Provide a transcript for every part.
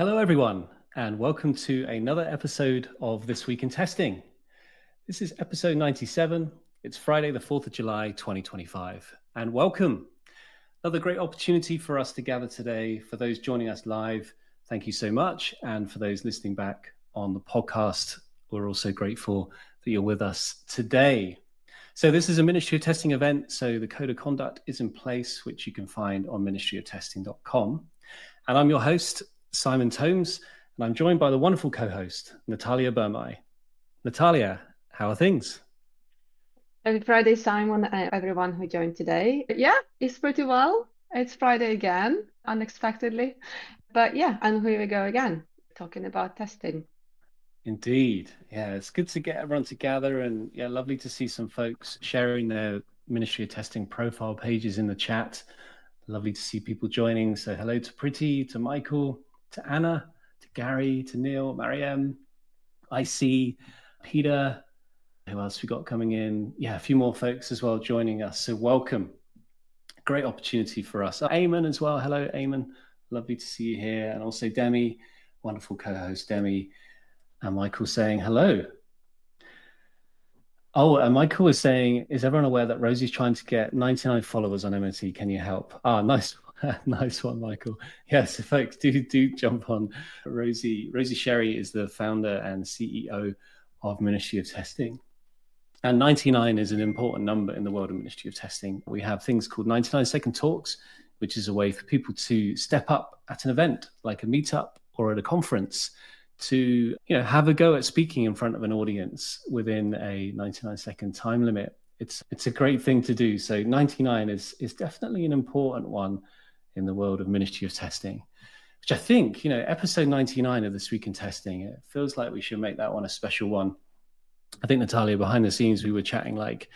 Hello, everyone, and welcome to another episode of This Week in Testing. This is episode 97. It's Friday, the 4th of July, 2025. And welcome. Another great opportunity for us to gather today. For those joining us live, thank you so much. And for those listening back on the podcast, we're also grateful that you're with us today. So this is a Ministry of Testing event. So the code of conduct is in place, which you can find on ministryoftesting.com. And I'm your host, Simon Tomes, and I'm joined by the wonderful co-host, Nataliia Burmei. Nataliia, how are things? Happy Friday, Simon, and everyone who joined today. Yeah, it's pretty well. It's Friday again, unexpectedly. But yeah, and here we go again, talking about testing. Indeed. Yeah, it's good to get everyone together, and yeah, lovely to see some folks sharing their Ministry of Testing profile pages in the chat. Lovely to see people joining. So hello to Preeti, to Michael, to Anna, to Gary, to Neil, Mariam, IC, Peter. Who else we got coming in? Yeah, a few more folks as well joining us. So welcome. Great opportunity for us. Eamon as well. Hello, Eamon. Lovely to see you here. And also Demi, wonderful co-host Demi. And Michael saying hello. Oh, and Michael was saying, is everyone aware that Rosie's trying to get 99 followers on MOT? Can you help? Nice. Nice one, Michael. Yes, folks, do jump on. Rosie Sherry is the founder and CEO of Ministry of Testing. And 99 is an important number in the world of Ministry of Testing. We have things called 99-second talks, which is a way for people to step up at an event like a meetup or at a conference to have a go at speaking in front of an audience within a 99-second time limit. It's a great thing to do. So 99 is definitely an important one in the world of Ministry of Testing, which I think, episode 99 of This Week in Testing, it feels like we should make that one a special one. I think, Nataliia, behind the scenes, we were chatting like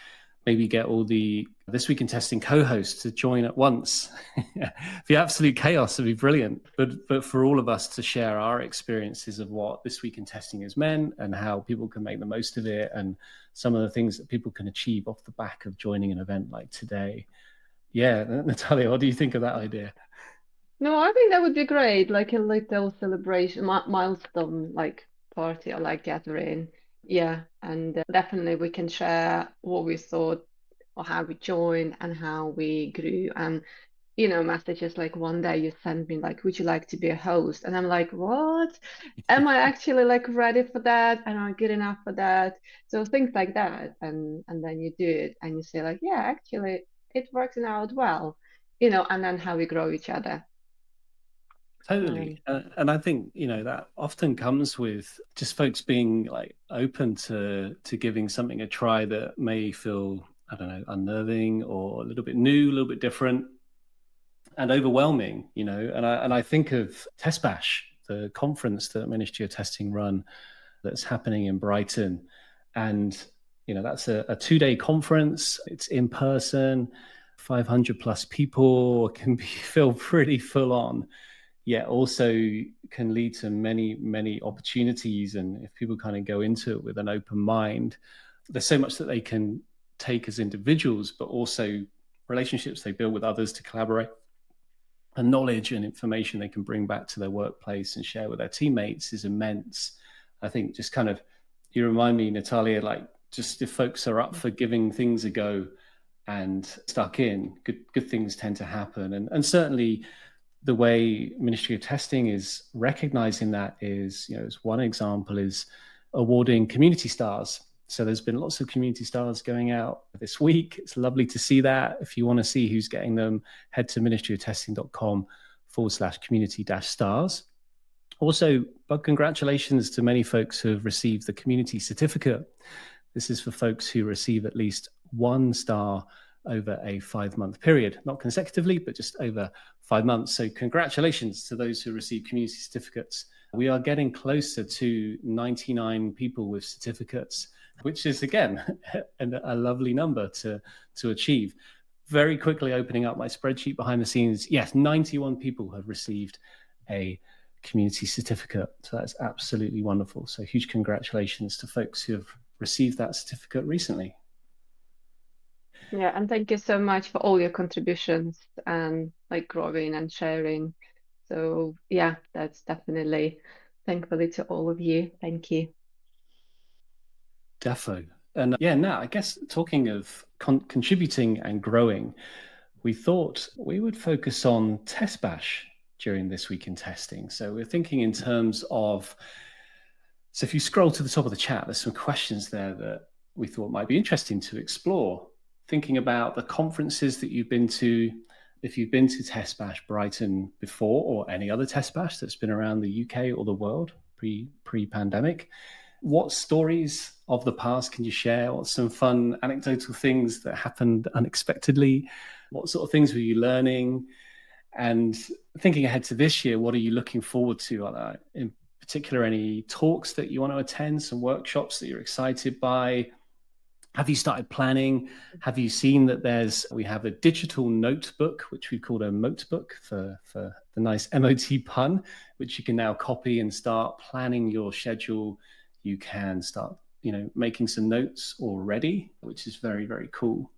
maybe get all the This Week in Testing co-hosts to join at once. The absolute chaos would be brilliant. But for all of us to share our experiences of what This Week in Testing has meant and how people can make the most of it and some of the things that people can achieve off the back of joining an event like today. Yeah, Nataliia, what do you think of that idea? No, I think that would be great, like a little celebration, milestone, like party or like gathering. Yeah, and definitely we can share what we thought or how we joined and how we grew. And messages like one day you send me like, would you like to be a host? And I'm like, what? Am I actually like ready for that? Am I good enough for that? So things like that. And then you do it and you say like, yeah, actually it works out well, and then how we grow each other. Totally. And I think, that often comes with just folks being like open to giving something a try that may feel, I don't know, unnerving or a little bit new, a little bit different and overwhelming, and I think of TestBash, the conference that Ministry of Testing run that's happening in Brighton. And, that's a 2-day conference. It's in person, 500 plus people, can feel pretty full on, yet also can lead to many, many opportunities. And if people kind of go into it with an open mind, there's so much that they can take as individuals, but also relationships they build with others to collaborate, and knowledge and information they can bring back to their workplace and share with their teammates is immense. I think just kind of, you remind me, Nataliia, like just if folks are up for giving things a go and stuck in, good things tend to happen. And certainly the way Ministry of Testing is recognizing that is, as one example is awarding community stars. So there's been lots of community stars going out this week. It's lovely to see that. If you want to see who's getting them, head to ministryoftesting.com/community-stars. Also, but congratulations to many folks who have received the community certificate. This is for folks who receive at least 1 star over a 5-month period, not consecutively, but just over 5 months. So congratulations to those who receive community certificates. We are getting closer to 99 people with certificates, which is, again, a lovely number to achieve. Very quickly opening up my spreadsheet behind the scenes. Yes, 91 people have received a community certificate. So that's absolutely wonderful. So huge congratulations to folks who have received that certificate recently. Yeah, and thank you so much for all your contributions and like growing and sharing. So yeah, that's definitely thankfully to all of you. Thank you. Defo. And yeah, now I guess talking of contributing and growing, we thought we would focus on TestBash during this week in testing. So we're thinking in terms of, so if you scroll to the top of the chat, there's some questions there that we thought might be interesting to explore. Thinking about the conferences that you've been to, if you've been to TestBash Brighton before or any other TestBash that's been around the UK or the world pre-pandemic, what stories of the past can you share? What's some fun anecdotal things that happened unexpectedly? What sort of things were you learning? And thinking ahead to this year, what are you looking forward to? In particular, any talks that you want to attend, some workshops that you're excited by? Have you started planning? Have you seen that we have a digital notebook, which we call a motebook for the nice MOT pun, which you can now copy and start planning your schedule. You can start, making some notes already, which is very, very cool.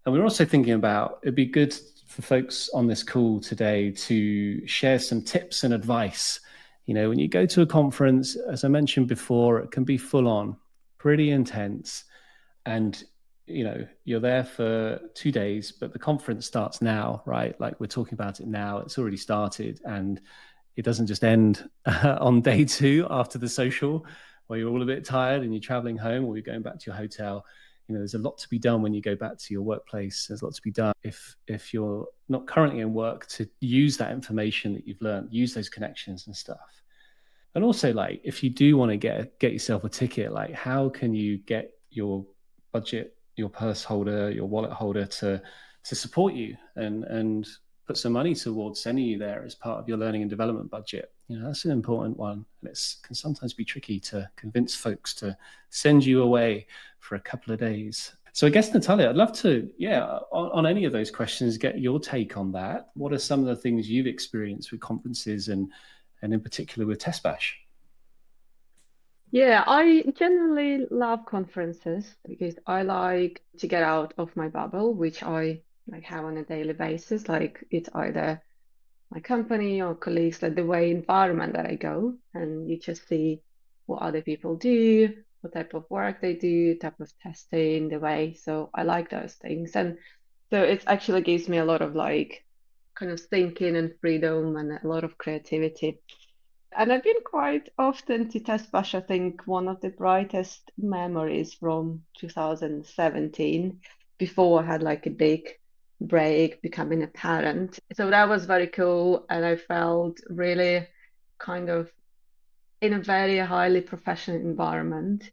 And we're also thinking about, it'd be good for folks on this call today to share some tips and advice. When you go to a conference, as I mentioned before, it can be full on, pretty intense. And you're there for 2 days, but the conference starts now, right? Like we're talking about it now, it's already started, and it doesn't just end on day 2 after the social where you're all a bit tired and you're traveling home or you're going back to your hotel. There's a lot to be done when you go back to your workplace. There's a lot to be done if you're not currently in work, to use that information that you've learned, use those connections and stuff. And also, like, if you do want to get yourself a ticket, like, how can you get your budget, your purse holder, your wallet holder to support you and put some money towards sending you there as part of your learning and development budget? That's an important one, and it can sometimes be tricky to convince folks to send you away for a couple of days. So I guess, Nataliia, I'd love to, on any of those questions, get your take on that. What are some of the things you've experienced with conferences and in particular with TestBash? Yeah, I generally love conferences because I like to get out of my bubble, which I like have on a daily basis. Like it's either my company or colleagues, like the way environment that I go, and you just see what other people do, what type of work they do, type of testing, the way. So I like those things. And so it actually gives me a lot of like kind of thinking and freedom and a lot of creativity. And I've been quite often to TestBash. I think one of the brightest memories from 2017, before I had like a big break becoming a parent. So that was very cool. And I felt really kind of in a very highly professional environment.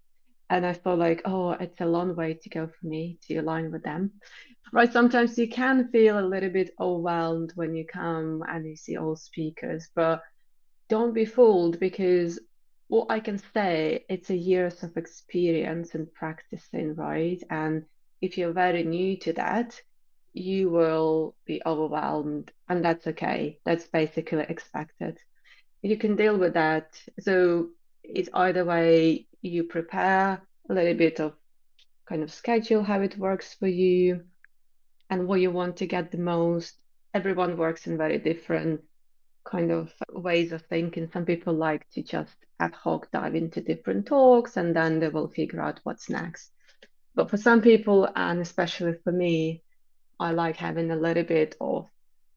And I felt like, oh, it's a long way to go for me to align with them. Right. Sometimes you can feel a little bit overwhelmed when you come and you see all speakers, but don't be fooled because what I can say, it's a years of experience and practicing, right? And if you're very new to that, you will be overwhelmed, and that's okay. That's basically expected. You can deal with that. So it's either way you prepare a little bit of kind of schedule how it works for you and what you want to get the most. Everyone works in very different kind of ways of thinking. Some people like to just ad hoc dive into different talks and then they will figure out what's next. But for some people, and especially for me, I like having a little bit of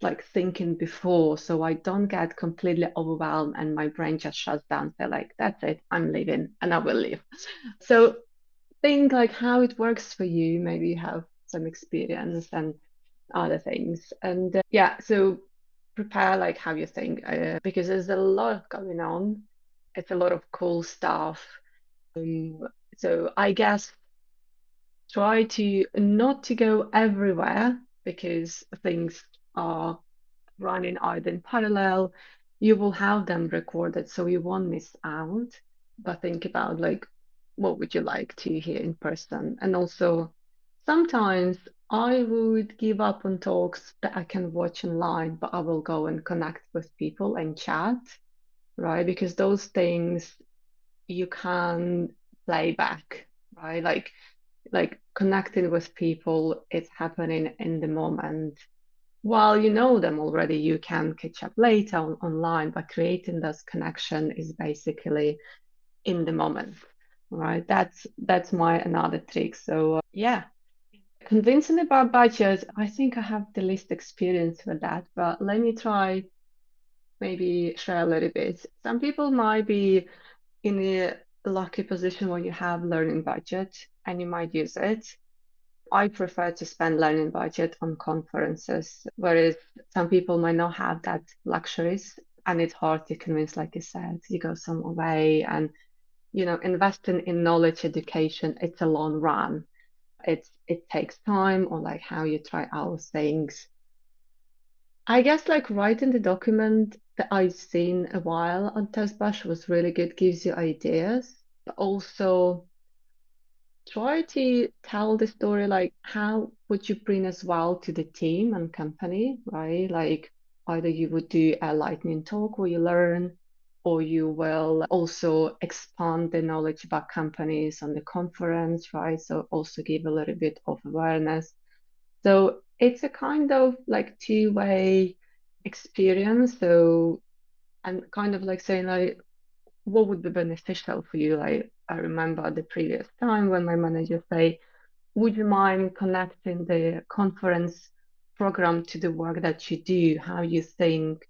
like thinking before so I don't get completely overwhelmed and my brain just shuts down. So like, that's it, I'm leaving and I will leave. So think like how it works for you. Maybe you have some experience and other things. And yeah, so prepare like how you think because there's a lot going on. It's a lot of cool stuff. Um, so I guess try to not to go everywhere because things are running either in parallel. You will have them recorded, so you won't miss out. But think about like what would you like to hear in person? And also sometimes I would give up on talks that I can watch online, but I will go and connect with people and chat, right? Because those things you can play back, right? Like connecting with people, it's happening in the moment while you know them already, you can catch up later online, but creating this connection is basically in the moment, right? That's my another trick. So yeah, convincing about budget, I think I have the least experience with that, but let me try maybe share a little bit. Some people might be in a lucky position where you have learning budget and you might use it. I prefer to spend learning budget on conferences, whereas some people might not have that luxuries and it's hard to convince, like you said, you go some way and investing in knowledge education, it's a long run. It takes time or like how you try out things. I guess like writing the document that I've seen a while on TestBash was really good, gives you ideas, but also try to tell the story like how would you bring as well to the team and company, right? Like either you would do a lightning talk where you learn, or you will also expand the knowledge about companies on the conference, right? So also give a little bit of awareness. So it's a kind of like two-way experience. So and kind of like saying like what would be beneficial for you? Like I remember the previous time when my manager say, would you mind connecting the conference program to the work that you do? How you think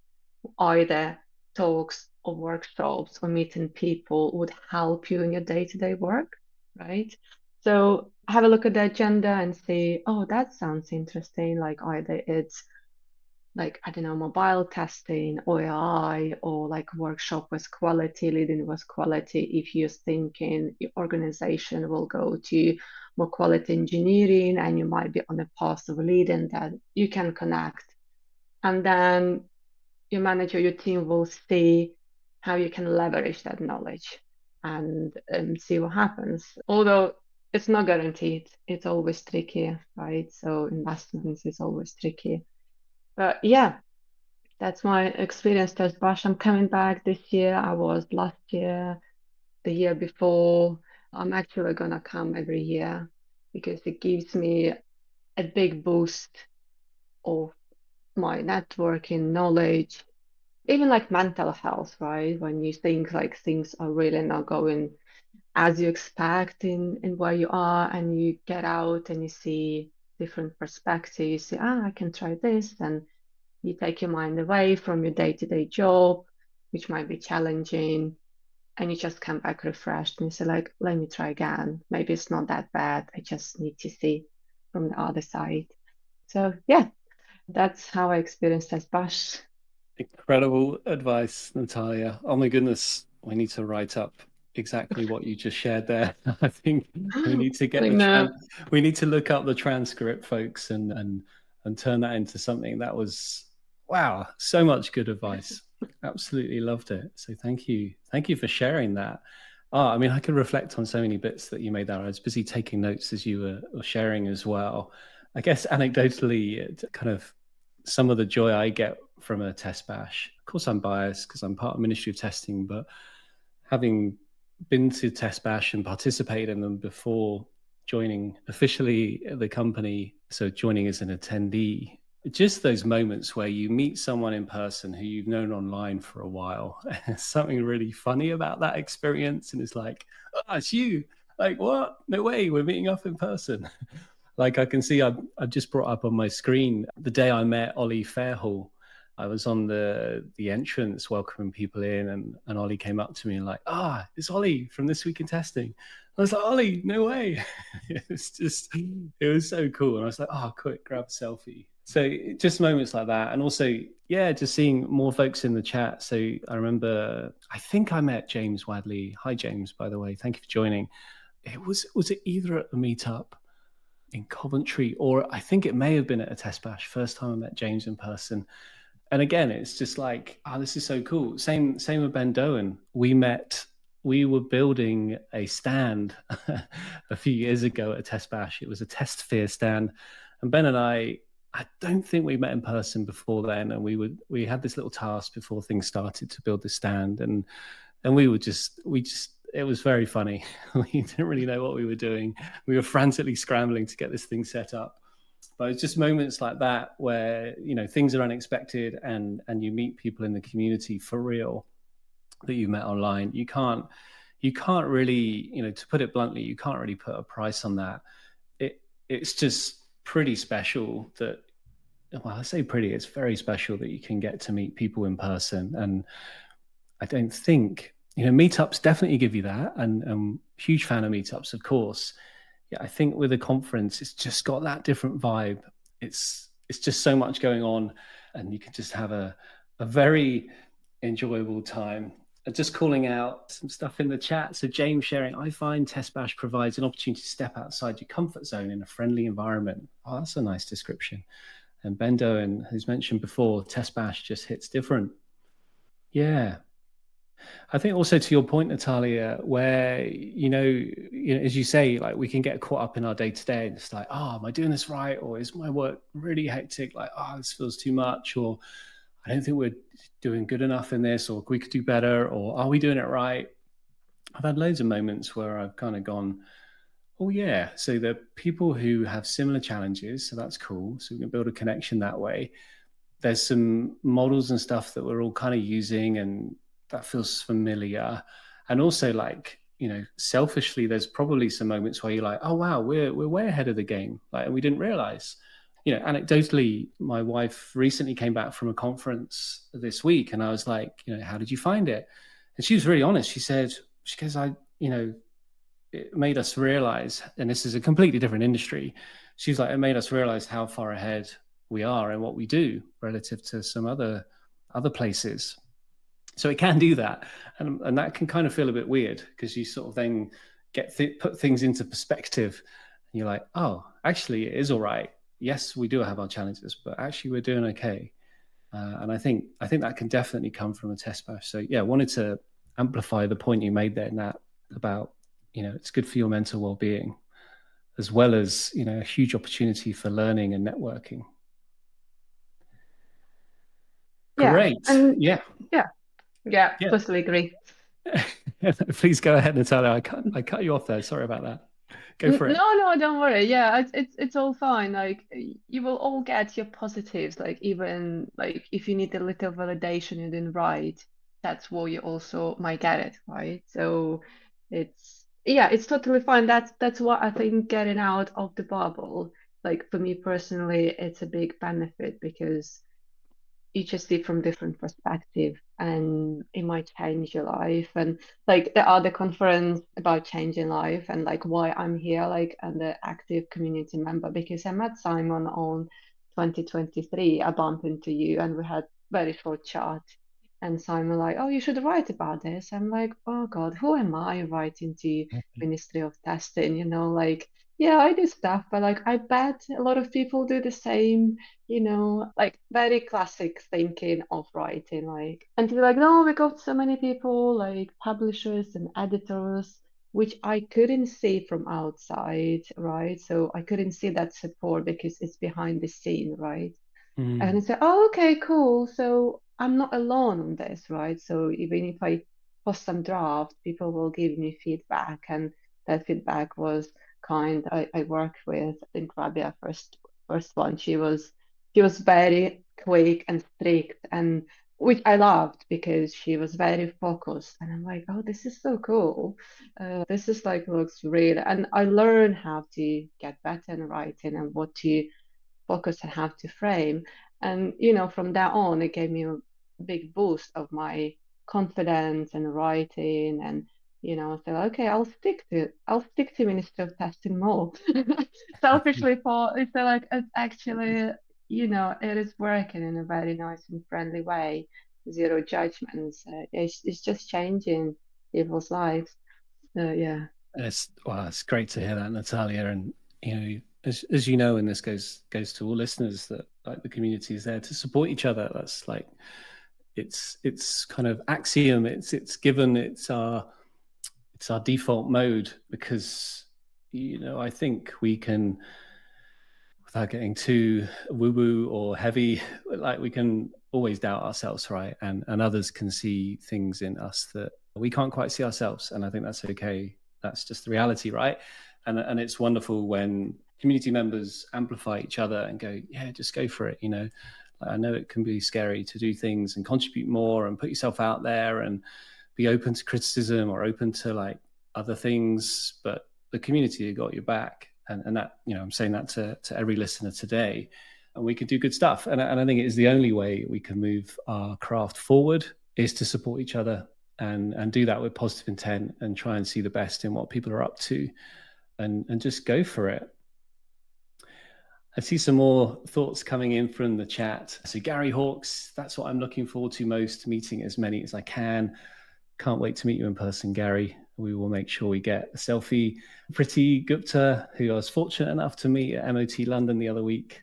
either talks or workshops or meeting people would help you in your day-to-day work, right? So have a look at the agenda and say, oh, that sounds interesting. Like either it's like, I don't know, mobile testing or AI or like workshop with quality, leading with quality. If you're thinking your organization will go to more quality engineering and you might be on a path of leading that, you can connect. And then your manager, your team will see how you can leverage that knowledge and see what happens. Although it's not guaranteed, it's always tricky, right? So investments is always tricky. But yeah, that's my experience, TestBash. I'm coming back this year. I was last year, the year before. I'm actually gonna come every year because it gives me a big boost of my networking knowledge, even like mental health, right? When you think like things are really not going as you expect in where you are, and you get out and you see different perspectives, you say, ah, I can try this, and you take your mind away from your day-to-day job, which might be challenging, and you just come back refreshed and you say, like, let me try again. Maybe it's not that bad. I just need to see from the other side. So yeah, that's how I experienced as Bash. Incredible advice, Nataliia. Oh my goodness, we need to write up exactly what you just shared there. I think we need to get I know. we need to look up the transcript, folks, and turn that into something that was wow, so much good advice. Absolutely loved it. So thank you. Thank you for sharing that. Oh, I mean, I could reflect on so many bits that you made there. I was busy taking notes as you were sharing as well. I guess anecdotally, it kind of some of the joy I get from a test bash. Of course, I'm biased because I'm part of Ministry of Testing, but having been to test bash and participated in them before joining officially the company, so joining as an attendee, just those moments where you meet someone in person who you've known online for a while. Something really funny about that experience, and it's like, oh, it's you. Like, what? No way, we're meeting up in person. Like I can see, I've just brought up on my screen the day I met Ollie Fairhall. I was on the entrance welcoming people in, and Ollie came up to me and like, ah, it's Ollie from This Week in Testing. I was like, Ollie, no way. It was so cool. And I was like, oh, quick, grab a selfie. So just moments like that. And also, yeah, just seeing more folks in the chat. So I remember, I think I met James Wadley. Hi, James, by the way. Thank you for joining. Was it either at the meetup in Coventry, or I think it may have been at a test bash. First time I met James in person, and again, it's just like, oh, this is so cool. Same with Ben Doan. We met. We were building a stand a few years ago at a test bash. It was a test fear stand, and Ben and I don't think we met in person before then, and we had this little task before things started to build the stand, and we just it was very funny. We didn't really know what we were doing. We were frantically scrambling to get this thing set up. But it's just moments like that where, things are unexpected, and you meet people in the community for real that you met online. You can't really, to put it bluntly, you can't really put a price on that. It's just pretty special that, well, I say pretty, it's very special that you can get to meet people in person. And I don't think, meetups definitely give you that. And huge fan of meetups, of course. Yeah, I think with a conference, it's just got that different vibe. It's just so much going on, and you can just have a very enjoyable time. Just calling out some stuff in the chat. So James sharing, I find TestBash provides an opportunity to step outside your comfort zone in a friendly environment. Oh, that's a nice description. And Bendo, and who's mentioned before, TestBash just hits different. Yeah. I think also to your point, Nataliia, where, as you say, like we can get caught up in our day to day, and it's like, oh, am I doing this right? Or is my work really hectic? Like, oh, this feels too much. Or I don't think we're doing good enough in this, or we could do better, or are we doing it right? I've had loads of moments where I've kind of gone, oh yeah, so the people who have similar challenges, so that's cool. So we can build a connection that way. There's some models and stuff that we're all kind of using, and that feels familiar. And also, like, selfishly, there's probably some moments where you're like, oh wow, we're way ahead of the game, like, and we didn't realize. Anecdotally, my wife recently came back from a conference this week, and I was like, how did you find it? And she was really honest. She goes, it made us realize, and this is a completely different industry. She's like, it made us realize how far ahead we are and what we do relative to some other places. So it can do that, and that can kind of feel a bit weird, because you sort of then put things into perspective, and you're like, oh, actually, it is all right. Yes, we do have our challenges, but actually, we're doing okay. And I think that can definitely come from a TestBash. So yeah, I wanted to amplify the point you made there, Nat, about it's good for your mental well-being, as well as a huge opportunity for learning and networking. Great. And Yeah. totally agree. Please go ahead, Natalia. I cut you off there. Sorry about that. Go for it. No, don't worry. Yeah, it's all fine. Like you will all get your positives. Like even like if you need a little validation you didn't write, that's where you also might get it, right? So it's totally fine. That's what I think getting out of the bubble. Like for me personally, it's a big benefit because you just see from different perspective and it might change your life. And like the other conference about changing life and like why I'm here like and the active community member, because I met Simon on 2023. I bumped into you and we had very short chat, and Simon like, oh, you should write about this. I'm like, oh god, who am I writing to Ministry of Testing, like, yeah, I do stuff, but like I bet a lot of people do the same, like very classic thinking of writing, like, and to be like, no, we got so many people, like publishers and editors, which I couldn't see from outside, right? So I couldn't see that support because it's behind the scene, right? And I said, oh, okay, cool. So I'm not alone on this, right? So even if I post some draft, people will give me feedback, and that feedback was kind. I worked with, I think, Rabia first one. She was very quick and strict, and which I loved because she was very focused. And I'm like, oh, this is so cool. This is like looks real, and I learned how to get better in writing and what to focus and how to frame. And from that on, it gave me a big boost of my confidence and writing. And so okay, I'll stick to Ministry of Testing more. Selfishly, for it's like it's actually it is working in a very nice and friendly way. Zero judgments. It's just changing people's lives. Yeah. It's great to hear that, Nataliia. And as you know, and this goes to all listeners, that like the community is there to support each other. That's like it's kind of axiom. It's given. It's our default mode, because I think we can, without getting too woo woo or heavy, like we can always doubt ourselves, right? And others can see things in us that we can't quite see ourselves, and I think that's okay. That's just the reality, right? And it's wonderful when community members amplify each other and go, yeah, just go for it. I know it can be scary to do things and contribute more and put yourself out there and be open to criticism or open to like other things, but the community got your back. And that, I'm saying that to every listener today, and we could do good stuff. And I think it is the only way we can move our craft forward is to support each other and do that with positive intent and try and see the best in what people are up to and just go for it. I see some more thoughts coming in from the chat. So Gary Hawkes, that's what I'm looking forward to most, meeting as many as I can. Can't wait to meet you in person, Gary. We will make sure we get a selfie. Preeti Gupta, who I was fortunate enough to meet at MOT London the other week.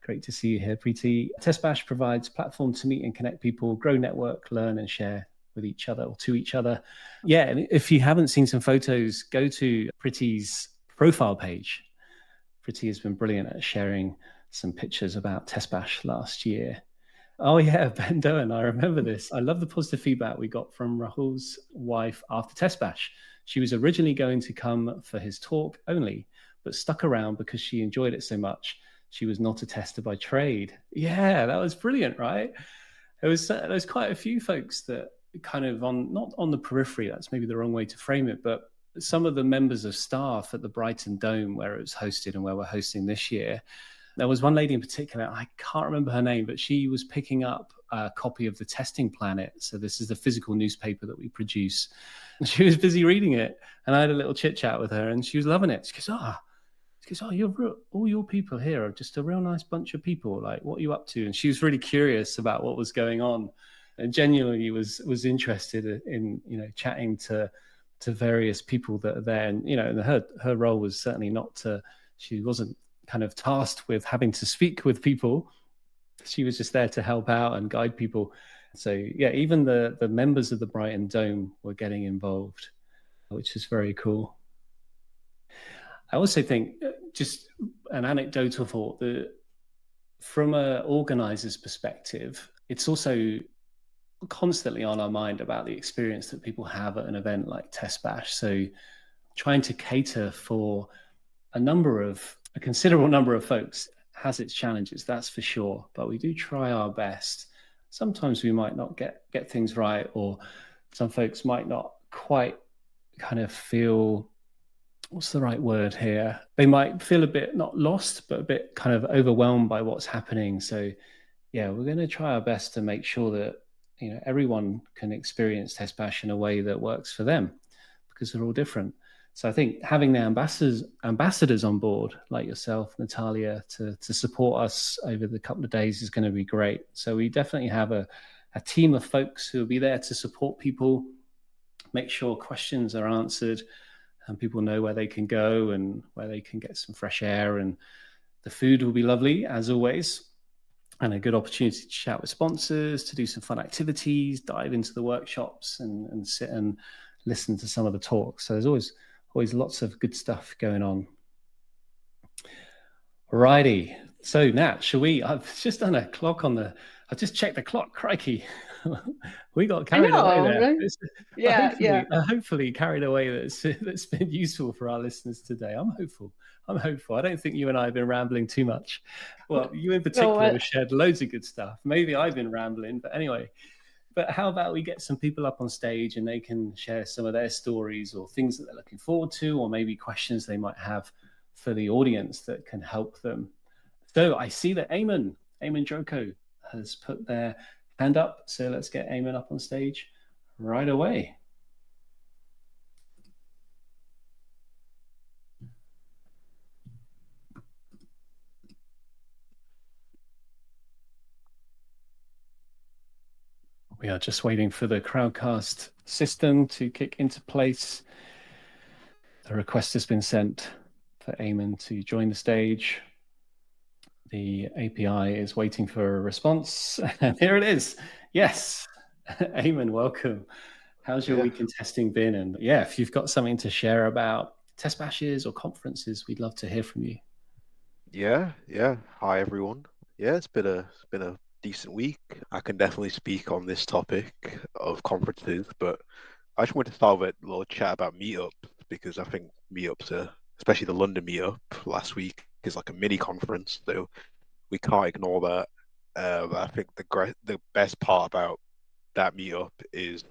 Great to see you here, Preeti. TestBash provides platform to meet and connect people, grow network, learn and share with each other or to each other. Yeah, and if you haven't seen some photos, go to Preeti's profile page. Preeti has been brilliant at sharing some pictures about TestBash last year. Oh yeah, Ben Doan, I remember this. I love the positive feedback we got from Rahul's wife after TestBash. She was originally going to come for his talk only, but stuck around because she enjoyed it so much. She was not a tester by trade. Yeah, that was brilliant, right? There's quite a few folks that kind of not on the periphery, that's maybe the wrong way to frame it, but some of the members of staff at the Brighton Dome where it was hosted and where we're hosting this year, there was one lady in particular, I can't remember her name, but she was picking up a copy of the Testing Planet. So this is the physical newspaper that we produce. And she was busy reading it. And I had a little chit chat with her and she was loving it. She goes, all your people here are just a real nice bunch of people. Like, what are you up to? And she was really curious about what was going on and genuinely was interested in, chatting to various people that are there. And, her role was certainly she wasn't kind of tasked with having to speak with people. She was just there to help out and guide people. So yeah, even the members of the Brighton Dome were getting involved, which is very cool. I also think, just an anecdotal thought, that from an organizer's perspective, it's also constantly on our mind about the experience that people have at an event like TestBash. So trying to cater for a considerable number of folks has its challenges, that's for sure, but we do try our best. Sometimes we might not get things right, or some folks might not quite kind of feel, what's the right word here? They might feel a bit not lost, but a bit kind of overwhelmed by what's happening. So yeah, we're going to try our best to make sure that everyone can experience TestBash in a way that works for them, because they're all different. So I think having the ambassadors on board, like yourself, Nataliia, to support us over the couple of days is going to be great. So we definitely have a team of folks who will be there to support people, make sure questions are answered, and people know where they can go and where they can get some fresh air. And the food will be lovely, as always, and a good opportunity to chat with sponsors, to do some fun activities, dive into the workshops and sit and listen to some of the talks. So there's always lots of good stuff going on. Alrighty. So Nat, I've just done a clock I've just checked the clock, crikey. We got carried away there. Right? Yeah. Hopefully carried away that's been useful for our listeners today. I'm hopeful. I don't think you and I have been rambling too much. Well, you in particular have shared loads of good stuff. Maybe I've been rambling, but anyway. But how about we get some people up on stage and they can share some of their stories or things that they're looking forward to, or maybe questions they might have for the audience that can help them. So I see that Eamon Droko has put their hand up. So let's get Eamon up on stage right away. We are just waiting for the Crowdcast system to kick into place. The request has been sent for Eamon to join the stage. The API is waiting for a response, and here it is. Yes, Eamon, welcome. How's your week in testing been? And yeah, if you've got something to share about TestBashes or conferences, we'd love to hear from you. Yeah. Hi everyone. Yeah, it's been a decent week. I can definitely speak on this topic of conferences, but I just wanted to start with a little chat about meetups, because I think meetups especially the London meetup last week, is like a mini conference, so we can't ignore that. I think the best part about that meetup is,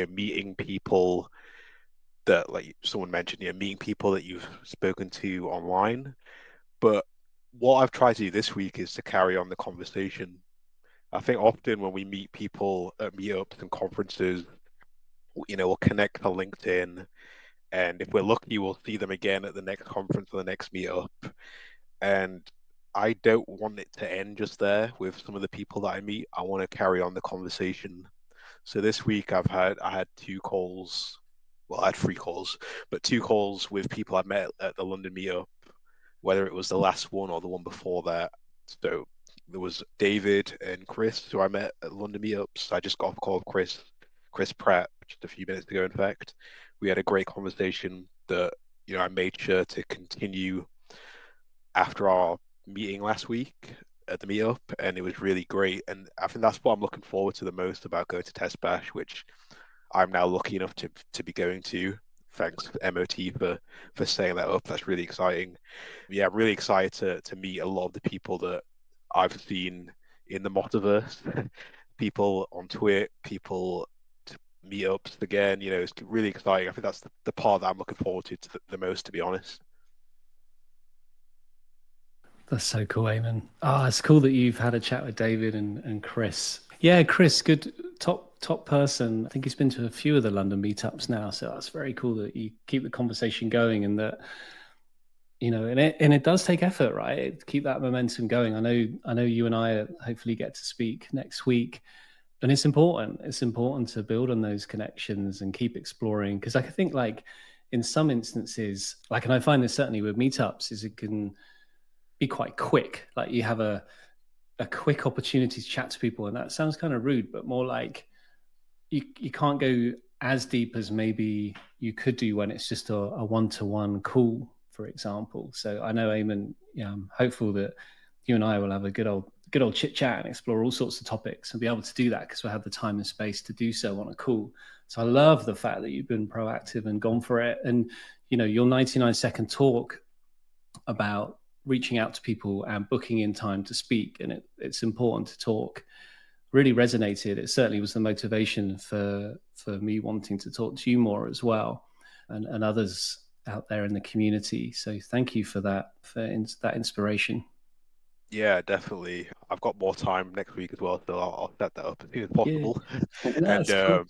meeting people that, like someone mentioned, meeting people that you've spoken to online. But what I've tried to do this week is to carry on the conversation. I think often when we meet people at meetups and conferences, we'll connect on LinkedIn, and if we're lucky, we'll see them again at the next conference or the next meetup. And I don't want it to end just there with some of the people that I meet. I want to carry on the conversation. So this week I had 2 calls. Well, I had 3 calls, but 2 calls with people I met at the London meetup, whether it was the last one or the one before that. So there was David and Chris, who I met at London meetups. I just got off a call with Chris Pratt, just a few minutes ago, in fact. We had a great conversation that, I made sure to continue after our meeting last week at the meetup, and it was really great. And I think that's what I'm looking forward to the most about going to TestBash, which I'm now lucky enough to be going to. Thanks MOT for setting that up. That's really exciting. Yeah, I'm really excited to meet a lot of the people that I've seen in the Motiverse, people on Twitter, people to meetups again. It's really exciting. I think that's the part that I'm looking forward to the most, to be honest. That's so cool, Eamon. It's cool that you've had a chat with David and Chris. Yeah, Chris, good top person. I think he's been to a few of the London meetups now, so that's very cool that you keep the conversation going, and that and it does take effort, right? To keep that momentum going. I know you and I hopefully get to speak next week, and it's important. It's important to build on those connections and keep exploring, because I think, like, in some instances, like, and I find this certainly with meetups, is it can be quite quick. Like, you have a quick opportunity to chat to people, and that sounds kind of rude, but more like you can't go as deep as maybe you could do when it's just a one-to-one call, for example. So I know, Eamon, I'm hopeful that you and I will have a good old chit chat and explore all sorts of topics and be able to do that because we'll have the time and space to do so on a call. So I love the fact that you've been proactive and gone for it. And your 99-second talk about reaching out to people and booking in time to speak, and it's important to talk, really resonated. It certainly was the motivation for me wanting to talk to you more as well, and others out there in the community. So thank you for that, that inspiration. Yeah, definitely. I've got more time next week as well, so I'll set that up as soon as possible. Yeah. And Cool.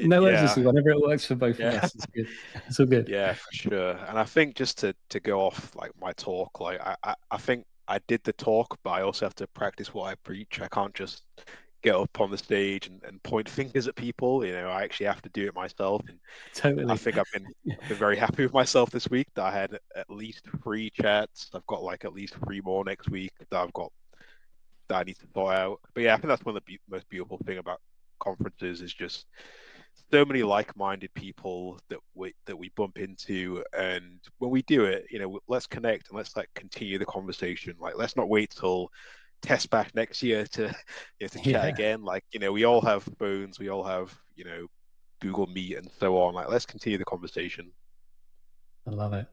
No urgency. yeah, Whenever it works for both of us, it's good. It's all good. Yeah, for sure. And I think just to go off like my talk, like I think I did the talk, but I also have to practice what I preach. I can't just get up on the stage and point fingers at people. I actually have to do it myself. And I Totally. think I've been very happy with myself this week that I had at least 3 chats. I've got like at least 3 more next week that I need to sort out. But yeah, I think that's one of the most beautiful thing about conferences is just so many like-minded people that we bump into, and when we do it, let's connect and let's like continue the conversation. Like, let's not wait till TestBash next year to chat again. Like, we all have phones, we all have Google Meet and so on. Like, let's continue the conversation. I love it.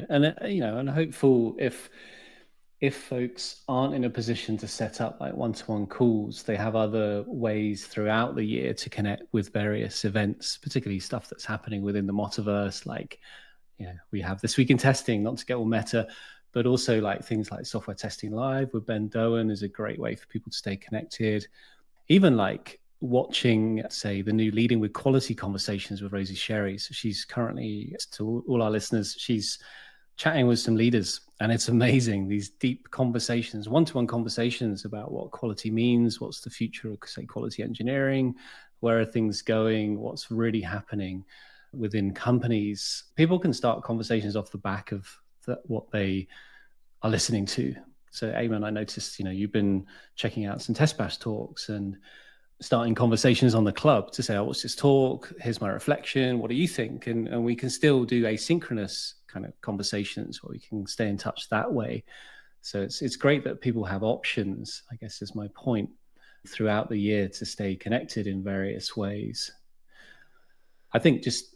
And and hopeful, if folks aren't in a position to set up like one-to-one calls, they have other ways throughout the year to connect with various events, particularly stuff that's happening within the Motiverse. Like, we have This Week in Testing, not to get all meta, but also like things like Software Testing Live with Ben Doan is a great way for people to stay connected. Even like watching, say, the new Leading with Quality conversations with Rosie Sherry. So she's currently, to all our listeners, she's chatting with some leaders, and it's amazing, these deep conversations, one-to-one conversations about what quality means, what's the future of, say, quality engineering, where are things going, what's really happening within companies. People can start conversations off the back of what they are listening to. So Eamon, I noticed you've been checking out some TestBash talks and starting conversations on the club to say, oh, what's this talk? Here's my reflection. What do you think? And we can still do asynchronous kind of conversations where we can stay in touch that way. So it's great that people have options, I guess is my point, throughout the year to stay connected in various ways. I think just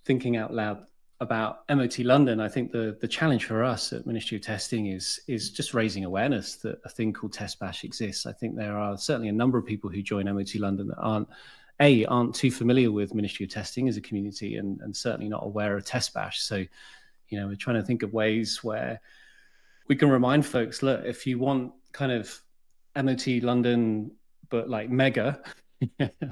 thinking out loud, about MOT London, I think the challenge for us at Ministry of Testing is just raising awareness that a thing called TestBash exists. I think there are certainly a number of people who join MOT London that aren't too familiar with Ministry of Testing as a community, and certainly not aware of TestBash. So, we're trying to think of ways where we can remind folks, look, if you want kind of MOT London, but like mega,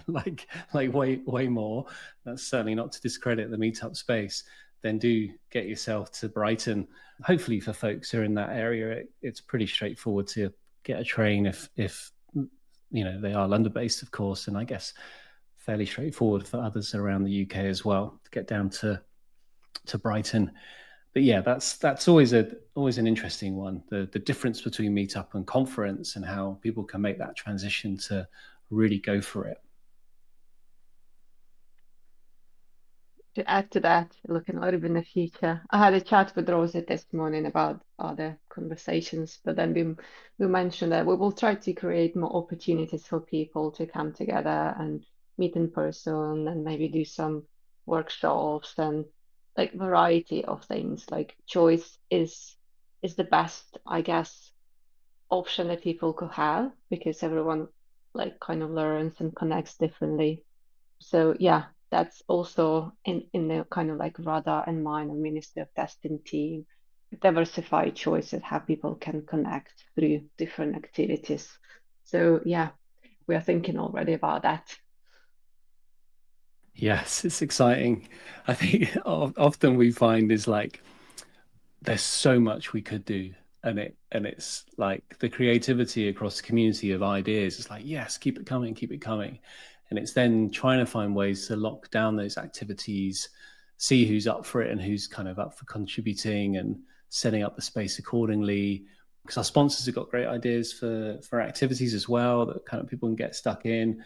like way more, that's certainly not to discredit the meetup space, then do get yourself to Brighton. Hopefully for folks who are in that area, it's pretty straightforward to get a train if they are London based, of course, and I guess fairly straightforward for others around the UK as well to get down to Brighton. But yeah, that's always an interesting one. The difference between meetup and conference, and how people can make that transition to really go for it. To add to that, looking a little bit in the future, I had a chat with Rosie this morning about other conversations, but then we mentioned that we will try to create more opportunities for people to come together and meet in person, and maybe do some workshops and like variety of things. Like choice is the best, I guess, option that people could have, because everyone like kind of learns and connects differently. So yeah, that's also in the kind of like radar and mind of Ministry of Testing team, diversify choices, how people can connect through different activities. So yeah, we are thinking already about that. Yes, it's exciting. I think often we find is like there's so much we could do, and it's like the creativity across the community of ideas. It's like, yes, keep it coming, and it's then trying to find ways to lock down those activities, see who's up for it and who's kind of up for contributing, and setting up the space accordingly. Because our sponsors have got great ideas for activities as well that kind of people can get stuck in.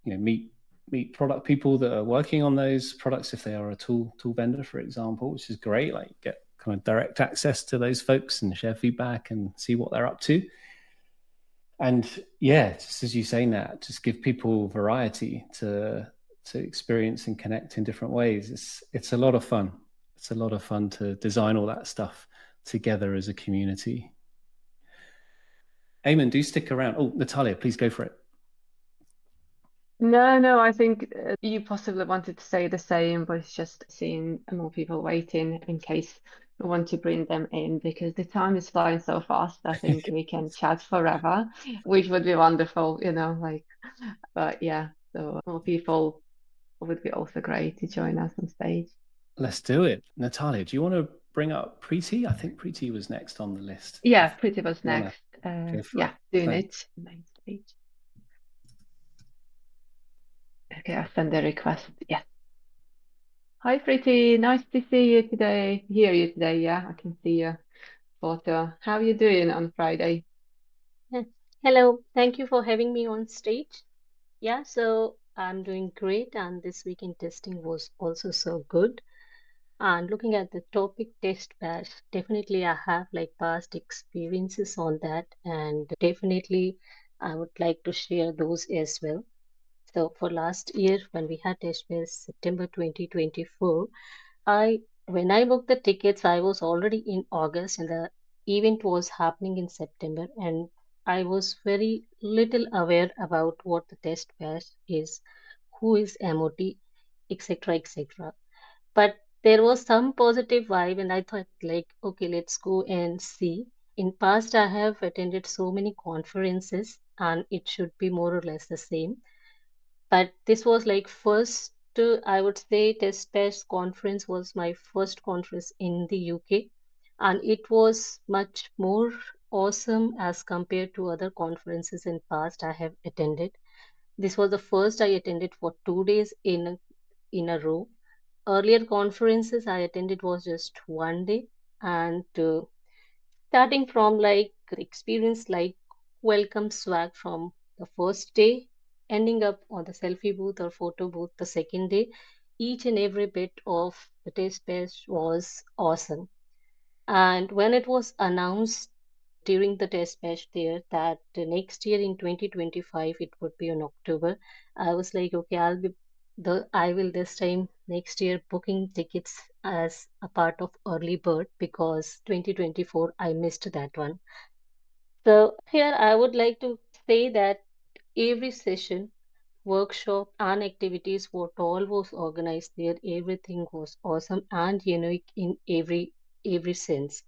Meet product people that are working on those products if they are a tool vendor, for example, which is great. Like get kind of direct access to those folks and share feedback and see what they're up to. And yeah, just as you say, Nat, just give people variety to experience and connect in different ways. It's a lot of fun. It's a lot of fun to design all that stuff together as a community. Eamon, do stick around. Oh, Nataliia, please go for it. No, I think you possibly wanted to say the same, but it's just seeing more people waiting in case we want to bring them in, because the time is flying so fast. I think we can chat forever, which would be wonderful, but yeah, so more people would be also great to join us on stage. Let's do it. Nataliia, do you want to bring up Preeti? I think Preeti was next on the list. Yeah, Preeti was next. Yeah, doing it. Main stage. Okay, I'll send a request. Yeah. Hi, Preeti. Nice to see you today. Hear you today. Yeah, I can see your photo. How are you doing on Friday? Hello, thank you for having me on stage. Yeah, so I'm doing great, and this weekend testing was also so good. And looking at the topic test bash, definitely I have like past experiences on that, and definitely I would like to share those as well. So for last year, when we had test bash September 2024, I when I booked the tickets, I was already in August, and the event was happening in September, and I was very little aware about what the test bash is, who is MOT, etc., etc. But there was some positive vibe, and I thought like, okay, let's go and see. In past, I have attended so many conferences, and it should be more or less the same. But this was like first, I would say, TestBash conference was my first conference in the UK, and it was much more awesome as compared to other conferences in past I have attended. This was the first I attended for 2 days in a row. Earlier conferences I attended was just one day, and starting from like experience like welcome swag from the first day, ending up on the selfie booth or photo booth the second day, each and every bit of the test bash was awesome. And when it was announced during the test bash there that the next year in 2025 it would be in October, I was like, okay, I'll be I will this time next year booking tickets as a part of early bird because 2024 I missed that one. So here I would like to say that every session, workshop and activities what all was organized there, everything was awesome and unique in every sense.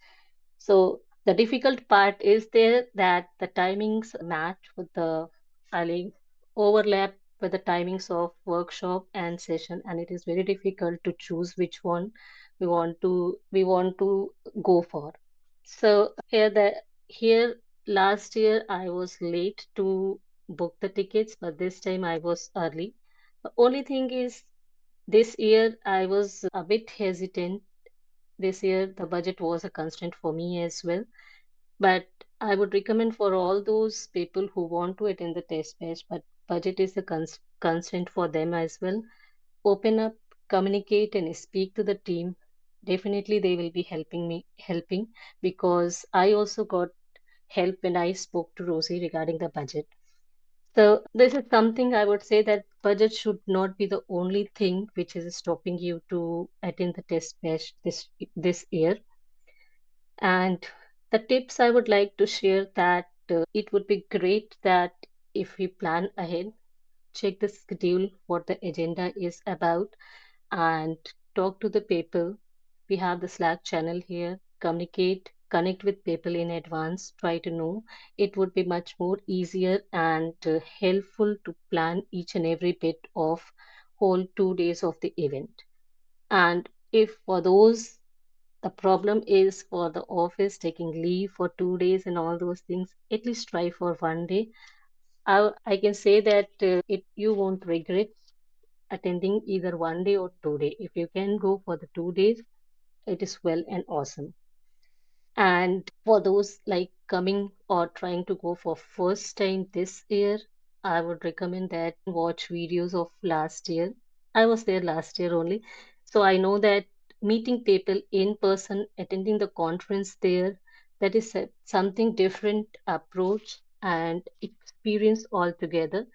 So the difficult part is there that the timings match with the like overlap with the timings of workshop and session, and it is very difficult to choose which one we want to go for. So here last year I was late to book the tickets, but this time I was early. The only thing is this year I was a bit hesitant. This year the budget was a constraint for me as well, but I would recommend for all those people who want to attend the test batch, but budget is a constraint for them as well. Open up, communicate, and speak to the team. Definitely, they will be helping because I also got help when I spoke to Rosie regarding the budget. So this is something I would say that budget should not be the only thing which is stopping you to attend the test batch this year. And the tips I would like to share that it would be great that if we plan ahead, check the schedule, what the agenda is about, and talk to the people. We have the Slack channel here. Communicate, connect with people in advance. Try to know. It would be much more easier and helpful to plan each and every bit of whole 2 days of the event. And if for those the problem is for the office taking leave for 2 days and all those things, at least try for one day. I can say that it you won't regret attending either one day or 2 day. If you can go for the 2 days, it is well and awesome. And for those like coming or trying to go for first time this year, I would recommend that watch videos of last year. I was there last year only, so I know that meeting people in person, attending the conference there, that is something different approach and experience altogether.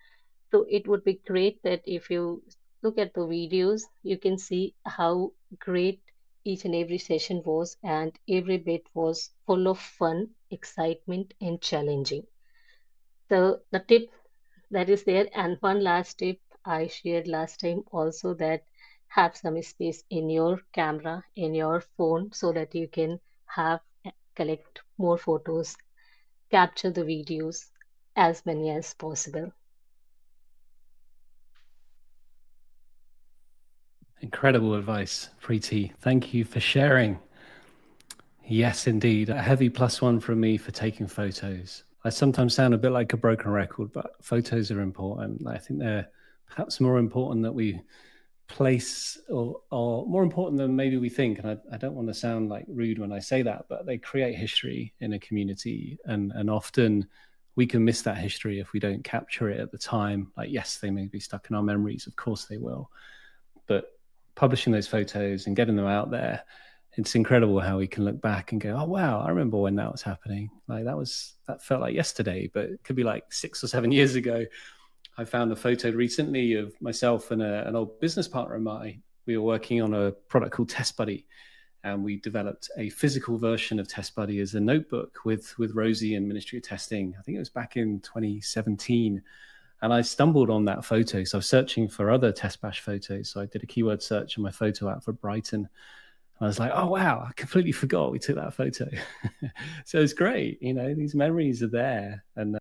So it would be great that if you look at the videos, you can see how great each and every session was, and every bit was full of fun, excitement, and challenging. So the tip that is there, and one last tip I shared last time also, that have some space in your camera, in your phone, so that you can have collect more photos, capture the videos as many as possible. Incredible advice, Preeti. Thank you for sharing. Yes, indeed. A heavy +1 from me for taking photos. I sometimes sound a bit like a broken record, but photos are important. I think they're perhaps more important that we place or more important than maybe we think. And I don't want to sound like rude when I say that, but they create history in a community. And often we can miss that history if we don't capture it at the time. Like, yes, they may be stuck in our memories. Of course they will. But publishing those photos and getting them out there, it's incredible how we can look back and go, oh, wow, I remember when that was happening. Like that felt like yesterday, but it could be like 6 or 7 years ago. I found a photo recently of myself and an old business partner of mine. We were working on a product called TestBuddy, and we developed a physical version of TestBuddy as a notebook with Rosie and Ministry of Testing. I think it was back in 2017. And I stumbled on that photo. So I was searching for other TestBash photos. So I did a keyword search on my photo app for Brighton. I was like, oh, wow, I completely forgot we took that photo. So it's great. These memories are there and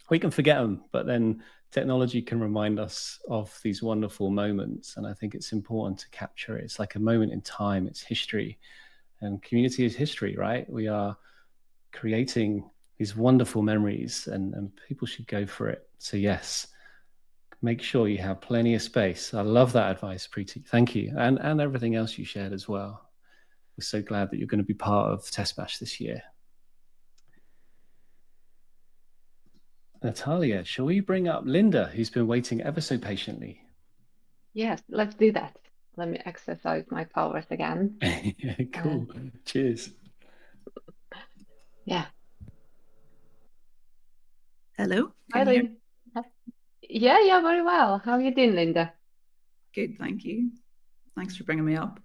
we can forget them, but then technology can remind us of these wonderful moments. And I think it's important to capture it. It's like a moment in time. It's history, and community is history, right? We are creating these wonderful memories and people should go for it. So yes, make sure you have plenty of space. I love that advice, Preeti. Thank you. And everything else you shared as well. We're so glad that you're going to be part of TestBash this year. Nataliia, shall we bring up Lynda, who's been waiting ever so patiently? Yes, let's do that. Let me exercise my powers again. Cool. Cheers. Yeah. Hello. Hi, Lynda. Yeah, very well. How are you doing, Lynda? Good, thank you. Thanks for bringing me up.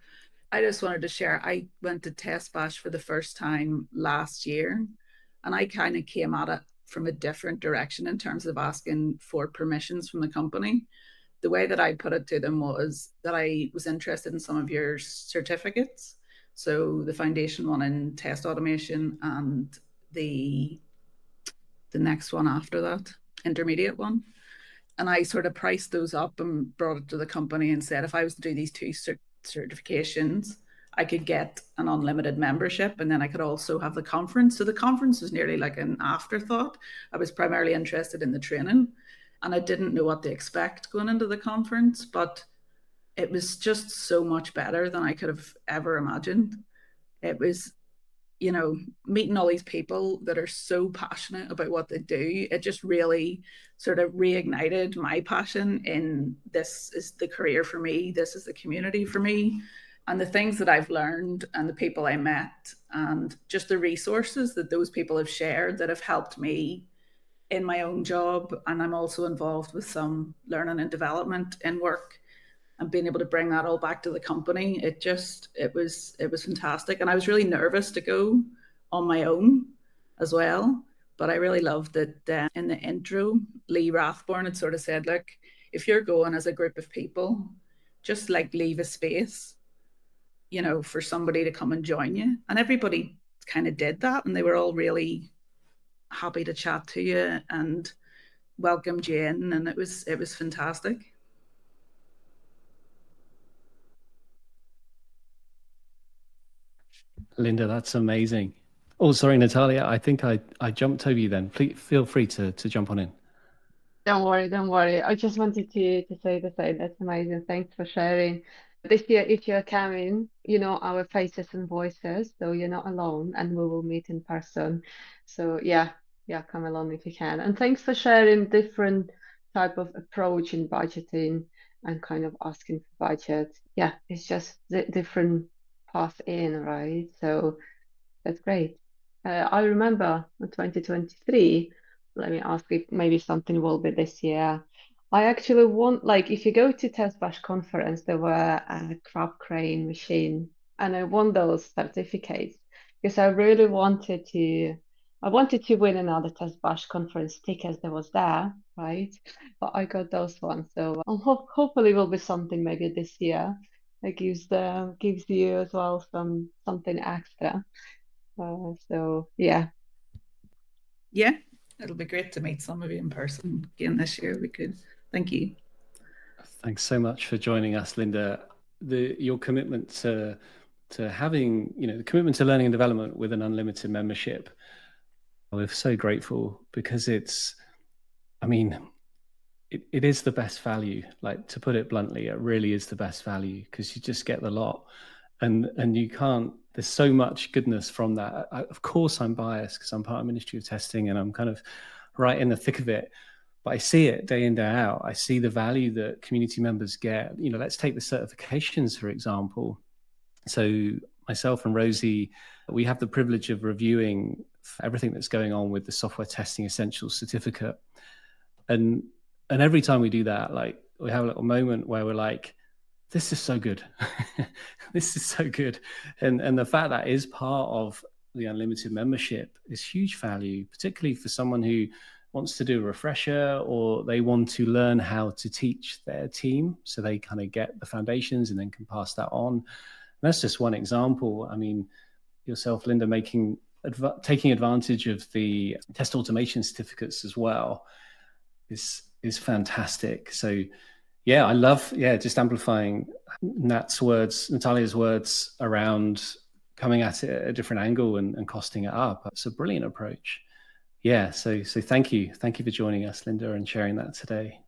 I just wanted to share, I went to TestBash for the first time last year, and I kind of came at it from a different direction in terms of asking for permissions from the company. The way that I put it to them was that I was interested in some of your certificates. So the foundation one in test automation and the next one after that, intermediate one. And I sort of priced those up and brought it to the company and said, if I was to do these two certifications, I could get an unlimited membership, and then I could also have the conference. So the conference was nearly like an afterthought. I was primarily interested in the training, and I didn't know what to expect going into the conference, but it was just so much better than I could have ever imagined. It was, you know, meeting all these people that are so passionate about what they do. It just really sort of reignited my passion in, this is the career for me, this is the community for me. And the things that I've learned and the people I met and just the resources that those people have shared that have helped me in my own job. And I'm also involved with some learning and development in work, and being able to bring that all back to the company. It was fantastic. And I was really nervous to go on my own as well. But I really loved that in the intro, Lee Rathborn had sort of said, look, if you're going as a group of people, just like leave a space, you know, for somebody to come and join you. And everybody kind of did that. And they were all really happy to chat to you and welcomed you in. And it was fantastic. Lynda, that's amazing. Oh, sorry, Nataliia, I think I jumped over you then. Please feel free to jump on in. Don't worry. I just wanted to say the same. That's amazing. Thanks for sharing. This year, if you're coming, you know our faces and voices, so you're not alone, and we will meet in person. So yeah, come along if you can. And thanks for sharing different type of approach in budgeting and kind of asking for budget. Yeah, it's just the different path in, right? So that's great. I remember in 2023, let me ask if maybe something will be this year. I actually want, like, if you go to TestBash conference, there were a crab crane machine, and I won those certificates because I wanted to win another TestBash conference tickets that was there, right? But I got those ones, so hopefully will be something maybe this year that gives you as well something extra. So yeah, it'll be great to meet some of you in person again this year. We could. Thank you. Thanks so much for joining us, Lynda. Your commitment to having, you know, the commitment to learning and development with an unlimited membership, we're so grateful, because it's, I mean, it is the best value. Like, to put it bluntly, it really is the best value, because you just get the lot, and you can't. There's so much goodness from that. Of course, I'm biased because I'm part of Ministry of Testing and I'm kind of right in the thick of it. But I see it day in, day out. I see the value that community members get. You know, let's take the certifications, for example. So myself and Rosie, we have the privilege of reviewing everything that's going on with the Software Testing Essentials certificate. And every time we do that, like, we have a little moment where we're like, this is so good. This is so good. And the fact that is part of the unlimited membership is huge value, particularly for someone who wants to do a refresher, or they want to learn how to teach their team so they kind of get the foundations and then can pass that on. And that's just one example. I mean, yourself, Lynda, taking advantage of the test automation certificates as well is fantastic. So yeah, I love, just amplifying Natalia's words around coming at it at a different angle and costing it up. It's a brilliant approach. Yeah, so thank you. Thank you for joining us, Lynda, and sharing that today.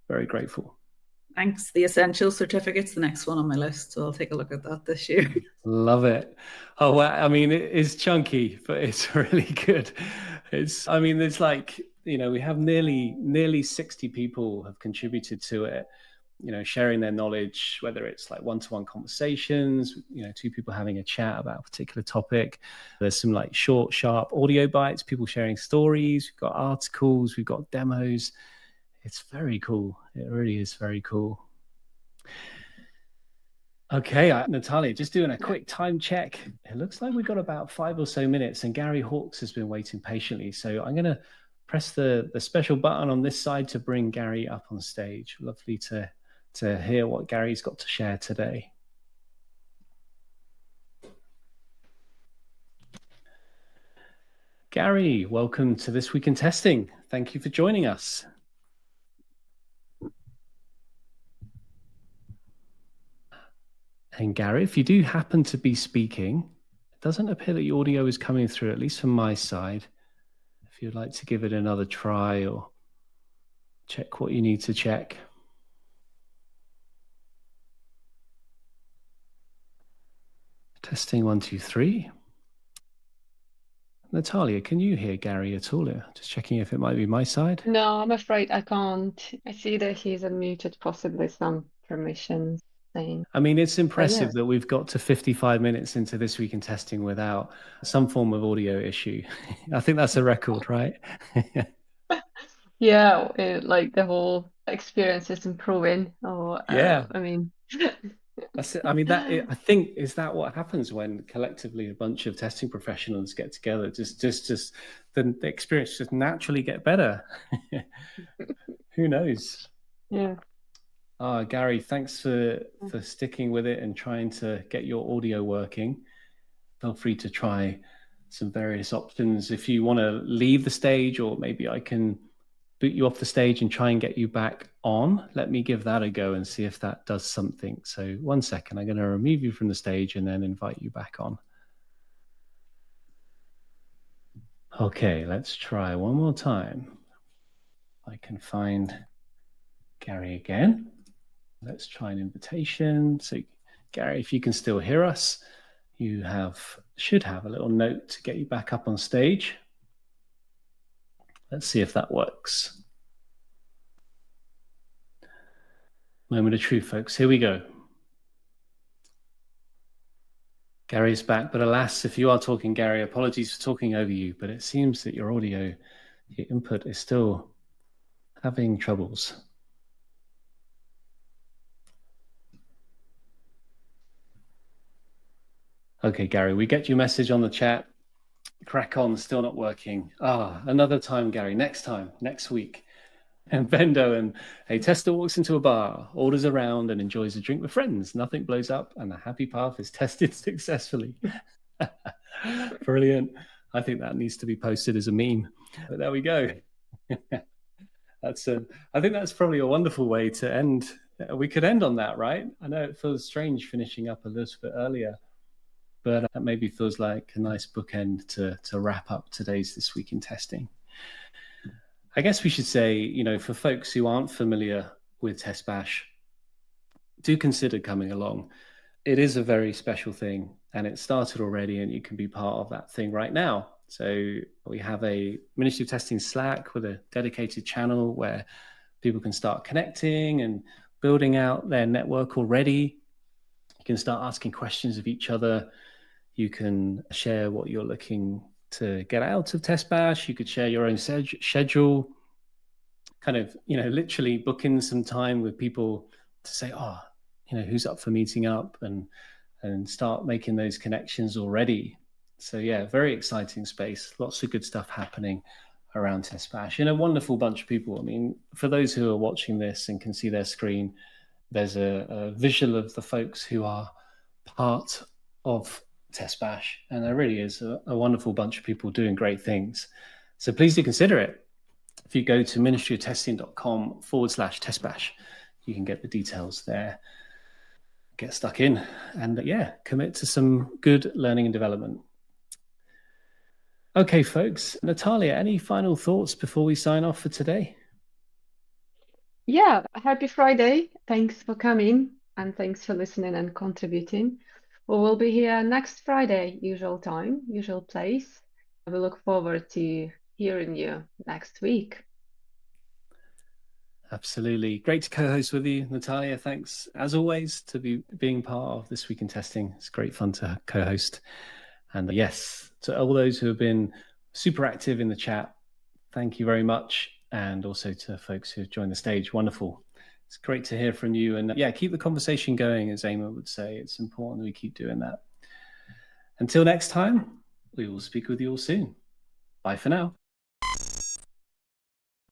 Very grateful. Thanks. The essential certificate's the next one on my list, so I'll take a look at that this year. Love it. Oh, well, I mean, it is chunky, but it's really good. There's like, you know, we have nearly 60 people have contributed to it, you know, sharing their knowledge, whether it's like one-to-one conversations, you know, two people having a chat about a particular topic. There's some like short, sharp audio bites, people sharing stories. We've got articles, we've got demos. It's very cool. It really is very cool. Okay, Nataliia, just doing a quick time check. It looks like we've got about 5 or so minutes, and Gary Hawkes has been waiting patiently. So I'm going to press the special button on this side to bring Gary up on stage. Lovely to hear what Gary's got to share today. Gary, welcome to This Week in Testing. Thank you for joining us. And Gary, if you do happen to be speaking, it doesn't appear that your audio is coming through, at least from my side. If you'd like to give it another try or check what you need to check. Testing 1, 2, 3. Nataliia, can you hear Gary at all? Just checking if it might be my side. No, I'm afraid I can't. I see that he's unmuted, possibly some permissions thing. I mean, it's impressive that we've got to 55 minutes into This Week in Testing without some form of audio issue. I think that's a record, right? Yeah, like the whole experience is improving. Or yeah, I mean, that's it. I mean, I think is that what happens when collectively a bunch of testing professionals get together? Just the experience just naturally get better. Who knows? Yeah. Gary, thanks for sticking with it and trying to get your audio working. Feel free to try some various options. If you want to leave the stage, or maybe I can boot you off the stage and try and get you back on. Let me give that a go and see if that does something. So 1 second, I'm going to remove you from the stage and then invite you back on. Okay, let's try one more time. I can find Gary again. Let's try an invitation. So Gary, if you can still hear us, you should have a little note to get you back up on stage. Let's see if that works. Moment of truth, folks. Here we go. Gary's back, but alas, if you are talking, Gary, apologies for talking over you, but it seems that your audio, your input is still having troubles. Okay, Gary, we get your message on the chat. Crack on, still not working. Another time, Gary, next time, next week. And Bendo, and a tester walks into a bar, orders a round and enjoys a drink with friends. Nothing blows up and the happy path is tested successfully. Brilliant. I think that needs to be posted as a meme. But there we go. I think that's probably a wonderful way to end. We could end on that, right? I know it feels strange finishing up a little bit earlier, but that maybe feels like a nice bookend to wrap up today's This Week in Testing. I guess we should say, for folks who aren't familiar with TestBash, do consider coming along. It is a very special thing, and it started already, and you can be part of that thing right now. So we have a Ministry of Testing Slack with a dedicated channel where people can start connecting and building out their network already. You can start asking questions of each other. You can share what you're looking to get out of TestBash. You could share your own schedule, kind of, literally book in some time with people to say, who's up for meeting up, and start making those connections already. So yeah, very exciting space. Lots of good stuff happening around TestBash, and a wonderful bunch of people. I mean, for those who are watching this and can see their screen, there's a visual of the folks who are part of TestBash, and there really is a wonderful bunch of people doing great things. So please do consider it. If you go to ministryoftesting.com/TestBash, you can get the details there. Get stuck in and commit to some good learning and development. Okay, folks. Nataliia, any final thoughts before we sign off for today? Yeah, happy Friday. Thanks for coming, and thanks for listening and contributing. We will be here next Friday, usual time, usual place. We look forward to hearing you next week. Absolutely. Great to co-host with you, Nataliia. Thanks, as always, to being part of This Week in Testing. It's great fun to co-host. And yes, to all those who have been super active in the chat, thank you very much. And also to folks who have joined the stage. Wonderful. It's great to hear from you. And yeah, keep the conversation going, as Eamon would say. It's important that we keep doing that. Until next time, we will speak with you all soon. Bye for now.